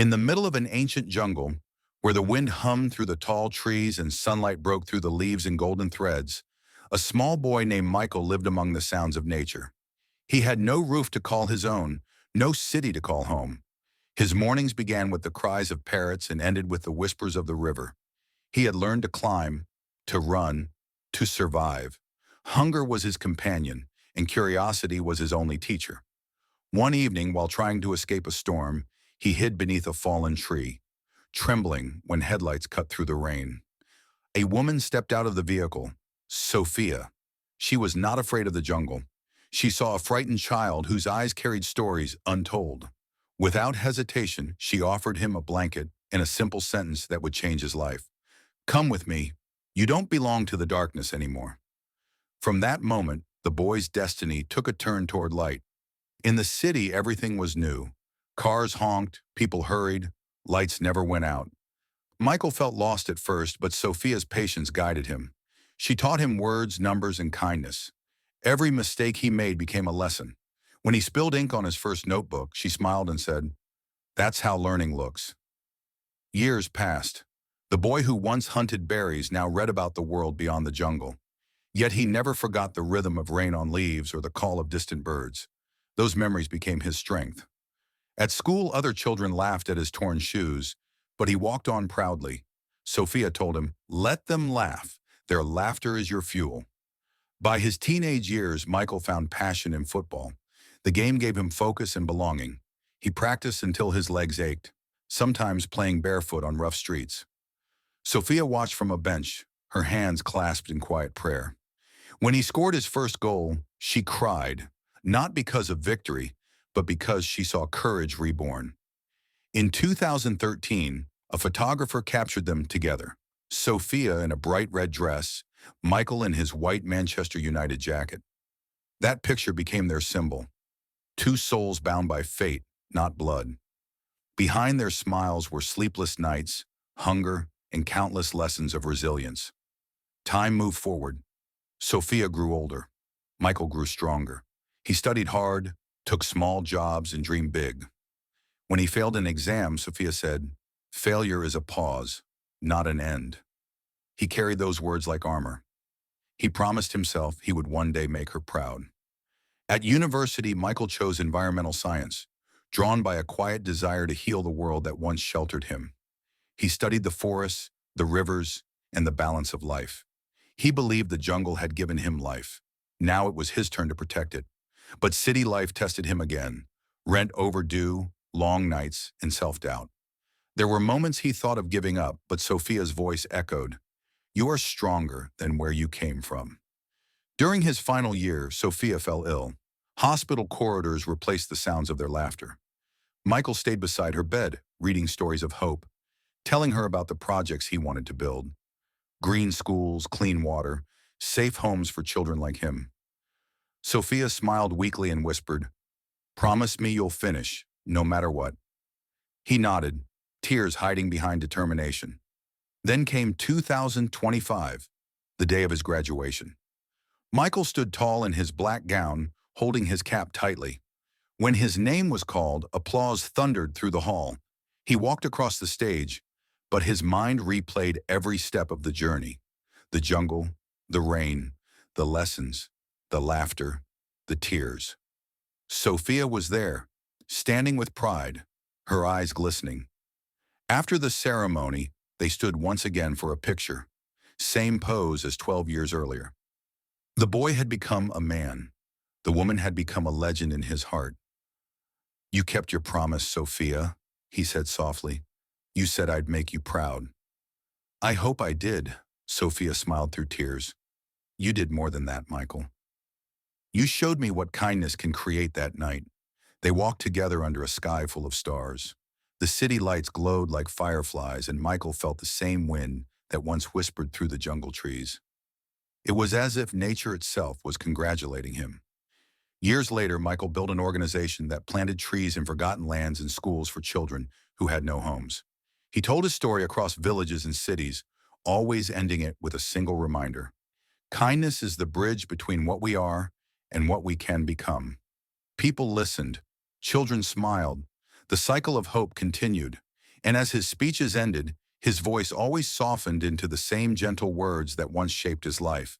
In the middle of an ancient jungle, where the wind hummed through the tall trees and sunlight broke through the leaves in golden threads, a small boy named Michael lived among the sounds of nature. He had no roof to call his own, no city to call home. His mornings began with the cries of parrots and ended with the whispers of the river. He had learned to climb, to run, to survive. Hunger was his companion, and curiosity was his only teacher. One evening, while trying to escape a storm, he hid beneath a fallen tree, trembling when headlights cut through the rain. A woman stepped out of the vehicle, Sophia. She was not afraid of the jungle. She saw a frightened child whose eyes carried stories untold. Without hesitation, she offered him a blanket and a simple sentence that would change his life. "Come with me. You don't belong to the darkness anymore." From that moment, the boy's destiny took a turn toward light. In the city, everything was new. Cars honked, people hurried, lights never went out. Michael felt lost at first, but Sophia's patience guided him. She taught him words, numbers, and kindness. Every mistake he made became a lesson. When he spilled ink on his first notebook, she smiled and said, "That's how learning looks." Years passed. The boy who once hunted berries now read about the world beyond the jungle. Yet he never forgot the rhythm of rain on leaves or the call of distant birds. Those memories became his strength. At school, other children laughed at his torn shoes, but he walked on proudly. Sophia told him, "Let them laugh. Their laughter is your fuel." By his teenage years, Michael found passion in football. The game gave him focus and belonging. He practiced until his legs ached, sometimes playing barefoot on rough streets. Sophia watched from a bench, her hands clasped in quiet prayer. When he scored his first goal, she cried, not because of victory, but because she saw courage reborn. In 2013, a photographer captured them together, Sophia in a bright red dress, Michael in his white Manchester United jacket. That picture became their symbol. Two souls bound by fate, not blood. Behind their smiles were sleepless nights, hunger, and countless lessons of resilience. Time moved forward. Sophia grew older. Michael grew stronger. He studied hard, took small jobs, and dreamed big. When he failed an exam, Sophia said, "Failure is a pause, not an end." He carried those words like armor. He promised himself he would one day make her proud. At university, Michael chose environmental science, drawn by a quiet desire to heal the world that once sheltered him. He studied the forests, the rivers, and the balance of life. He believed the jungle had given him life. Now it was his turn to protect it. But city life tested him again. Rent overdue, long nights, and self-doubt. There were moments he thought of giving up, but Sophia's voice echoed, "You are stronger than where you came from." During his final year, Sophia fell ill. Hospital corridors replaced the sounds of their laughter. Michael stayed beside her bed, reading stories of hope, telling her about the projects he wanted to build. Green schools, clean water, safe homes for children like him. Sophia smiled weakly and whispered, "Promise me you'll finish, no matter what." He nodded, tears hiding behind determination. Then came 2025, the day of his graduation. Michael stood tall in his black gown, holding his cap tightly. When his name was called, applause thundered through the hall. He walked across the stage, but his mind replayed every step of the journey. The jungle, the rain, the lessons, the laughter, the tears. Sophia was there, standing with pride, her eyes glistening. After the ceremony, they stood once again for a picture, same pose as 12 years earlier. The boy had become a man. The woman had become a legend in his heart. "You kept your promise, Sophia," he said softly. "You said I'd make you proud." "I hope I did," Sophia smiled through tears. "You did more than that, Michael. You showed me what kindness can create that night." They walked together under a sky full of stars. The city lights glowed like fireflies, and Michael felt the same wind that once whispered through the jungle trees. It was as if nature itself was congratulating him. Years later, Michael built an organization that planted trees in forgotten lands and schools for children who had no homes. He told his story across villages and cities, always ending it with a single reminder. Kindness is the bridge between what we are and what we can become. People listened. Children smiled. The cycle of hope continued. And as his speeches ended, his voice always softened into the same gentle words that once shaped his life.